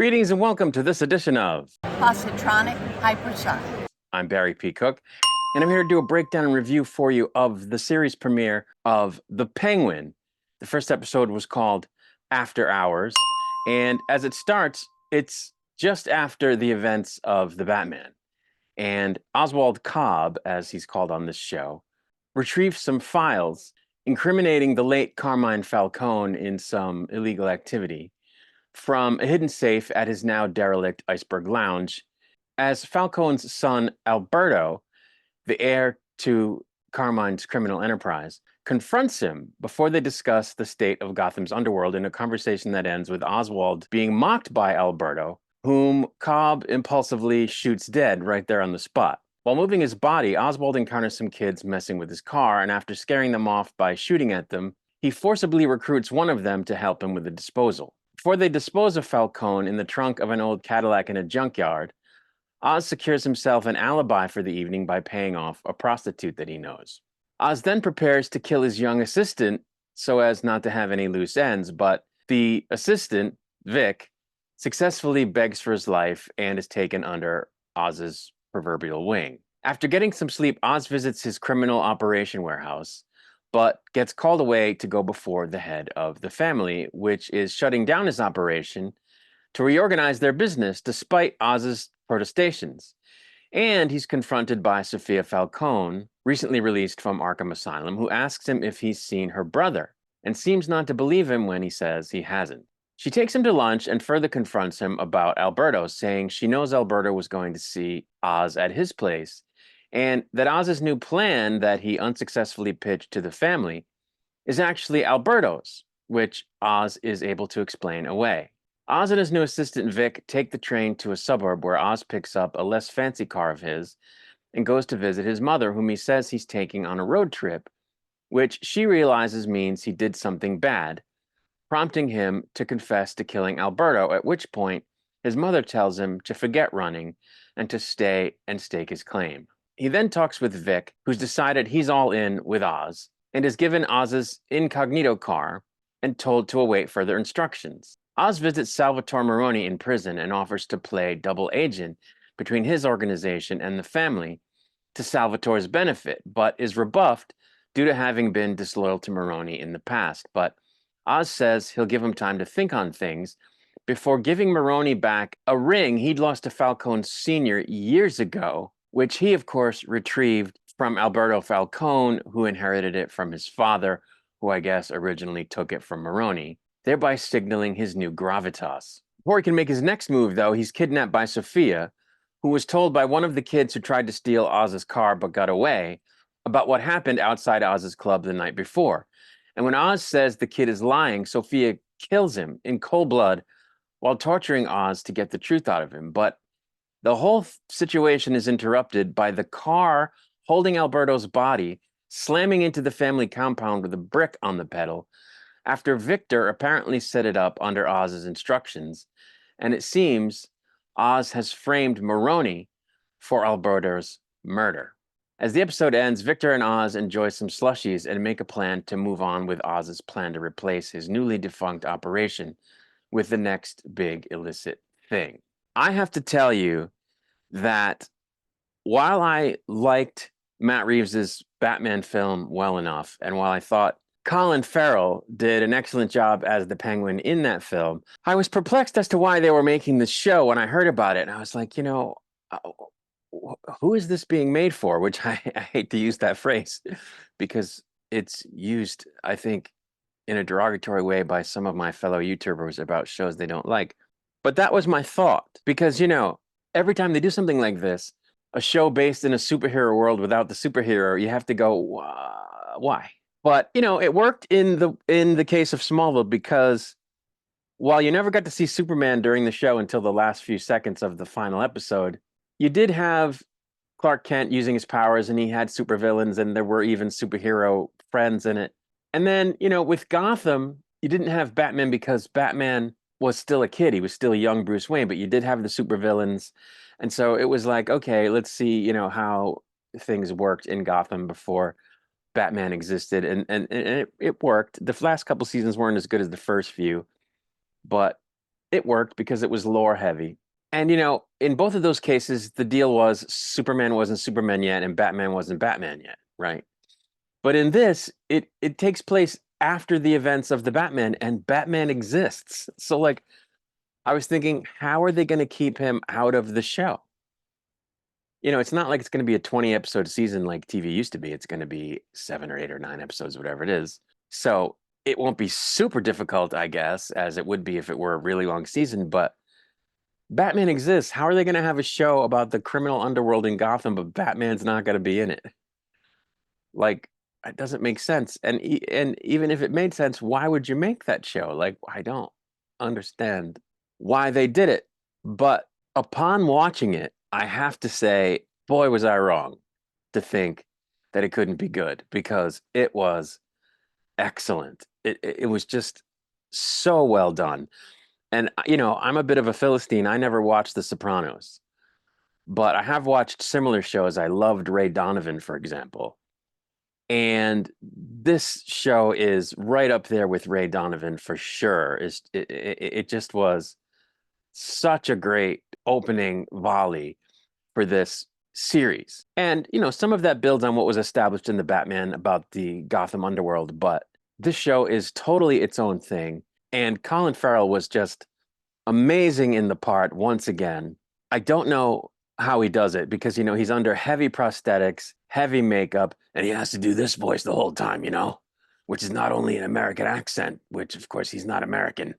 Greetings and welcome to this edition of Positronic Hypersonic. I'm Barry P. Cook, and I'm here to do a breakdown and review for you of the series premiere of The Penguin. The first episode was called After Hours, and as it starts, it's just after the events of The Batman. And Oswald Cobb, as he's called on this show, retrieved some files incriminating the late Carmine Falcone in some illegal activity from a hidden safe at his now derelict Iceberg Lounge, as Falcone's son, Alberto, the heir to Carmine's criminal enterprise, confronts him before they discuss the state of Gotham's underworld in a conversation that ends with Oswald being mocked by Alberto, whom Cobb impulsively shoots dead right there on the spot. While moving his body, Oswald encounters some kids messing with his car, and after scaring them off by shooting at them, he forcibly recruits one of them to help him with the disposal. Before they dispose of Falcone in the trunk of an old Cadillac in a junkyard, Oz secures himself an alibi for the evening by paying off a prostitute that he knows. Oz then prepares to kill his young assistant so as not to have any loose ends, but the assistant, Vic, successfully begs for his life and is taken under Oz's proverbial wing. After getting some sleep, Oz visits his criminal operation warehouse, but gets called away to go before the head of the family, which is shutting down his operation to reorganize their business despite Oz's protestations. And he's confronted by Sophia Falcone, recently released from Arkham Asylum, who asks him if he's seen her brother, and seems not to believe him when he says he hasn't. She takes him to lunch and further confronts him about Alberto, saying she knows Alberto was going to see Oz at his place, and that Oz's new plan that he unsuccessfully pitched to the family is actually Alberto's, which Oz is able to explain away. Oz and his new assistant Vic take the train to a suburb where Oz picks up a less fancy car of his and goes to visit his mother, whom he says he's taking on a road trip, which she realizes means he did something bad, prompting him to confess to killing Alberto, at which point his mother tells him to forget running and to stay and stake his claim. He then talks with Vic, who's decided he's all in with Oz, and is given Oz's incognito car and told to await further instructions. Oz visits Salvatore Maroni in prison and offers to play double agent between his organization and the family to Salvatore's benefit, but is rebuffed due to having been disloyal to Maroni in the past. But Oz says he'll give him time to think on things before giving Maroni back a ring he'd lost to Falcone Sr. years ago, which he, of course, retrieved from Alberto Falcone, who inherited it from his father, who I guess originally took it from Maroni, thereby signaling his new gravitas. Before he can make his next move, though, he's kidnapped by Sophia, who was told by one of the kids who tried to steal Oz's car but got away about what happened outside Oz's club the night before. And when Oz says the kid is lying, Sophia kills him in cold blood while torturing Oz to get the truth out of him. But the whole situation is interrupted by the car holding Alberto's body slamming into the family compound with a brick on the pedal after Victor apparently set it up under Oz's instructions. And it seems Oz has framed Maroni for Alberto's murder. As the episode ends, Victor and Oz enjoy some slushies and make a plan to move on with Oz's plan to replace his newly defunct operation with the next big illicit thing. I have to tell you that while I liked Matt Reeves's Batman film well enough, and while I thought Colin Ferrell did an excellent job as the Penguin in that film, I was perplexed as to why they were making this show when I heard about it. And I was like, who is this being made for? Which I hate to use that phrase because it's used, I think, in a derogatory way by some of my fellow YouTubers about shows they don't like. But that was my thought because, every time they do something like this, a show based in a superhero world without the superhero, you have to go, why? But, it worked in the case of Smallville because while you never got to see Superman during the show until the last few seconds of the final episode, you did have Clark Kent using his powers, and he had supervillains, and there were even superhero friends in it. And then, with Gotham, you didn't have Batman because Batman was still a kid. He was still a young Bruce Wayne, but you did have the supervillains. And so it was like, okay, let's see, how things worked in Gotham before Batman existed. And it worked. The last couple seasons weren't as good as the first few, but it worked because it was lore heavy. And in both of those cases, the deal was Superman wasn't Superman yet and Batman wasn't Batman yet, right? But in this, it takes place after the events of the Batman, and Batman exists. So like I was thinking, how are they going to keep him out of the show? It's not like it's going to be a 20 episode season like TV used to be. It's going to be 7 or 8 or 9 episodes, whatever it is. So it won't be super difficult, I guess, as it would be if it were a really long season. But Batman exists. How are they going to have a show about the criminal underworld in Gotham, but Batman's not going to be in it? Like, it doesn't make sense. And even if it made sense, why would you make that show? Like, I don't understand why they did it. But upon watching it, I have to say, boy, was I wrong to think that it couldn't be good because it was excellent. It was just so well done. And I'm a bit of a Philistine. I never watched The Sopranos, but I have watched similar shows. I loved Ray Donovan, for example. And this show is right up there with Ray Donovan for sure. It just was such a great opening volley for this series. And, some of that builds on what was established in the Batman about the Gotham underworld, but this show is totally its own thing. And Colin Farrell was just amazing in the part once again. I don't know how he does it because, he's under heavy prosthetics, heavy makeup, and he has to do this voice the whole time, which is not only an American accent, which of course he's not American,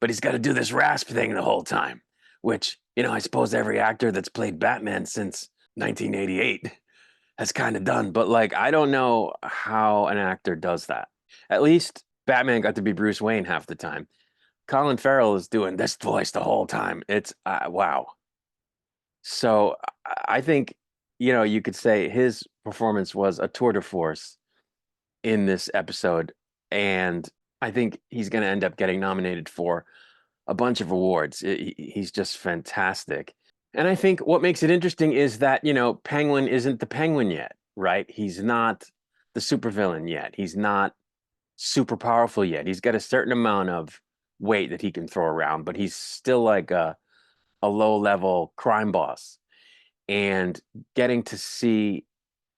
but he's got to do this rasp thing the whole time, which, I suppose every actor that's played Batman since 1988 has kind of done. But like, I don't know how an actor does that. At least Batman got to be Bruce Wayne half the time. Colin Farrell is doing this voice the whole time. It's wow. So I think, you could say his performance was a tour de force in this episode. And I think he's going to end up getting nominated for a bunch of awards. He's just fantastic. And I think what makes it interesting is that, Penguin isn't the Penguin yet, right? He's not the supervillain yet. He's not super powerful yet. He's got a certain amount of weight that he can throw around, but he's still like a low level crime boss. And getting to see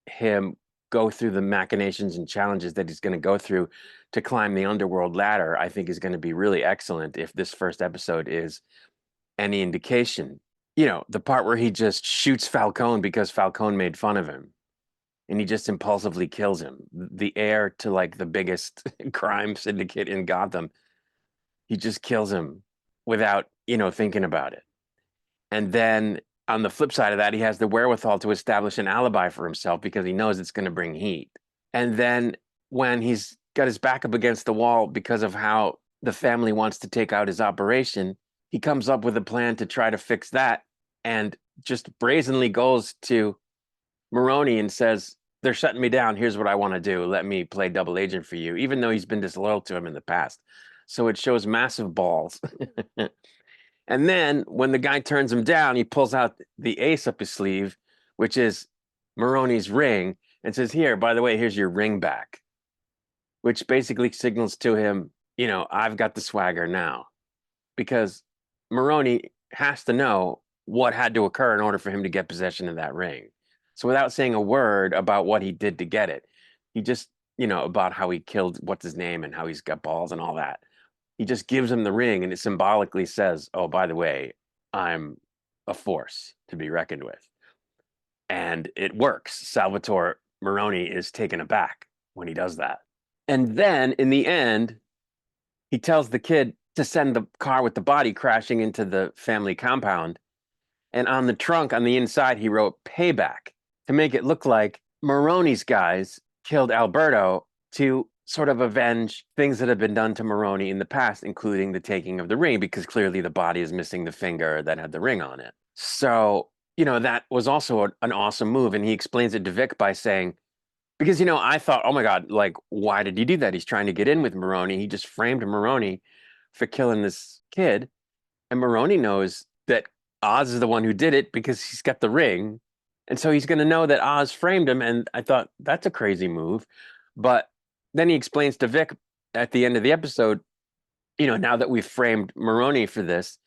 him go through the machinations and challenges that he's going to go through to climb the underworld ladder, I think is going to be really excellent if this first episode is any indication. The part where he just shoots Falcone because Falcone made fun of him and he just impulsively kills him. The heir to like the biggest crime syndicate in Gotham, he just kills him without, thinking about it. And then on the flip side of that, he has the wherewithal to establish an alibi for himself because he knows it's going to bring heat. And then when he's got his back up against the wall because of how the family wants to take out his operation, he comes up with a plan to try to fix that and just brazenly goes to Maroni and says, they're shutting me down. Here's what I want to do. Let me play double agent for you, even though he's been disloyal to him in the past. So it shows massive balls. And then when the guy turns him down, he pulls out the ace up his sleeve, which is Maroni's ring, and says, here, by the way, here's your ring back, which basically signals to him, I've got the swagger now. Because Maroni has to know what had to occur in order for him to get possession of that ring. So without saying a word about what he did to get it, he just, about how he killed what's his name and how he's got balls and all that. He just gives him the ring and it symbolically says, oh, by the way, I'm a force to be reckoned with. And it works. Salvatore Maroni is taken aback when he does that. And then in the end, he tells the kid to send the car with the body crashing into the family compound. And on the trunk on the inside, he wrote payback to make it look like Maroni's guys killed Alberto to sort of avenge things that have been done to Maroni in the past, including the taking of the ring, because clearly the body is missing the finger that had the ring on it. So, that was also an awesome move. And he explains it to Vic by saying, because, I thought, oh my God, like, why did he do that? He's trying to get in with Maroni. He just framed Maroni for killing this kid. And Maroni knows that Oz is the one who did it because he's got the ring. And so he's going to know that Oz framed him. And I thought, that's a crazy move. But then he explains to Vic at the end of the episode, now that we've framed Maroney for this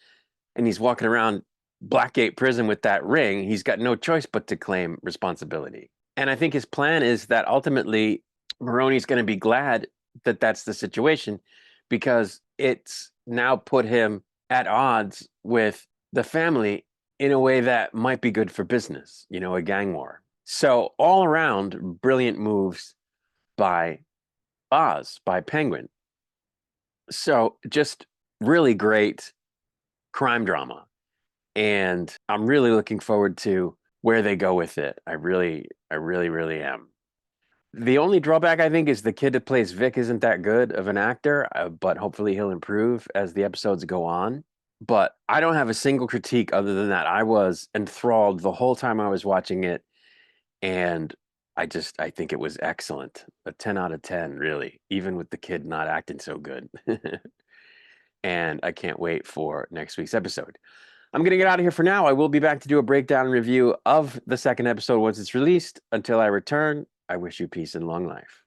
and he's walking around Blackgate prison with that ring, he's got no choice but to claim responsibility. And I think his plan is that ultimately Maroney's going to be glad that that's the situation because it's now put him at odds with the family in a way that might be good for business, a gang war. So all around, brilliant moves by by Penguin. So just really great crime drama. And I'm really looking forward to where they go with it. I really, really am. The only drawback I think is the kid that plays Vic isn't that good of an actor, but hopefully he'll improve as the episodes go on. But I don't have a single critique other than that. I was enthralled the whole time I was watching it, and I think it was excellent. A 10 out of 10, really, even with the kid not acting so good. And I can't wait for next week's episode. I'm going to get out of here for now. I will be back to do a breakdown and review of the second episode once it's released. Until I return, I wish you peace and long life.